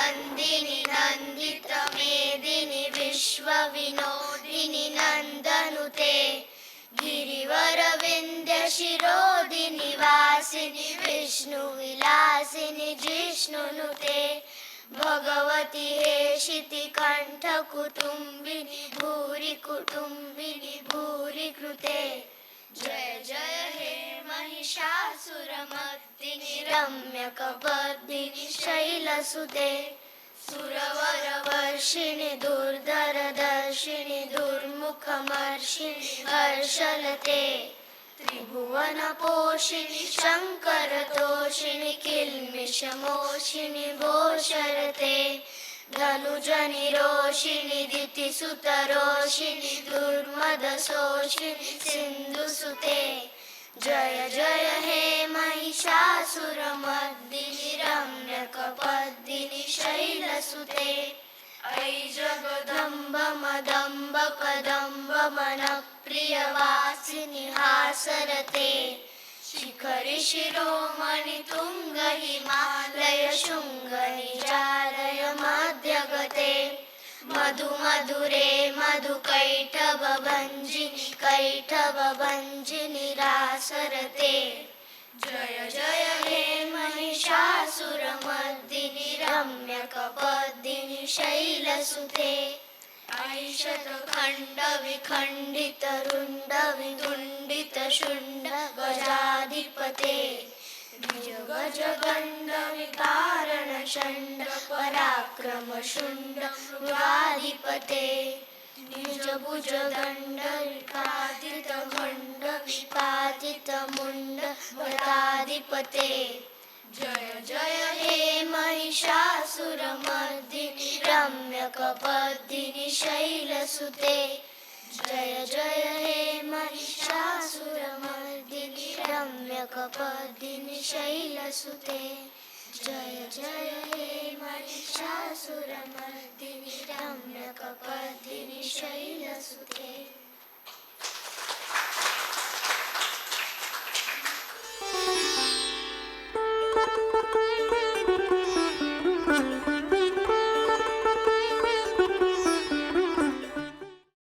नन्दिनि नन्दितमेदिनि विश्वविनोदिनि नन्दनुते गिरिवरविन्द्यशिरोदिनि वासिनि विष्णुविलासिनि जिष्णुनुते भगवति हेशिति कण्ठकुटुम्बिनि भूरि कुटुम्बिनि भूरि कृते जय जय हे महिषासुरमर्दिनि रम्यकपर्दिनि शैलसुते सुरवरवर्षिणि दुर्धरदर्शिनि दुर्मुखमर्षिणि हर्षलते त्रिभुवनपोषिणि शङ्करतोषिणि किल्मिषमोषिणि भोषरते धनुजनिरोषिणि दितिसुतरोषिणि दुर्मदशोषिणि सिन्धुसुते जय जय हे महिषासुरमर्दिनि रम्यकपर्दिनि शैलसुते ऐ जगदम्ब मदम्ब कदम्ब मनप्रियवासिनि हासरते शिखरि शिरोमणि तुङ्ग हिमालय शृङ्ग निजालय मध्यगते मधु मधुरे मधु कैटभभञ्जिनि कैटभभञ्जिनि रासरते जय जय हे महिषासुरमर्दिनि रम्यकपर्दिनि शैलसुते ऐशतखण्ड विखण्डित रुण्ड वितुण्डित शुण्ड गजाधिपते निज गज गण्ड विकारण षण्ड पराक्रम शुण्ड मृगाधिपते निज भुज दण्ड विपातित खण्ड विपातित मुण्ड भटाधिपते जय जय हे महिषासुरमर्दिनि रम्यकपर्दिनि शैलसुते जय जय हे महिषासुरमर्दिनि रम्यकपर्दिनि शैलसुते जय जय हे महिषासुरमर्दिनि रम्यकपर्दिनि शैलसुते।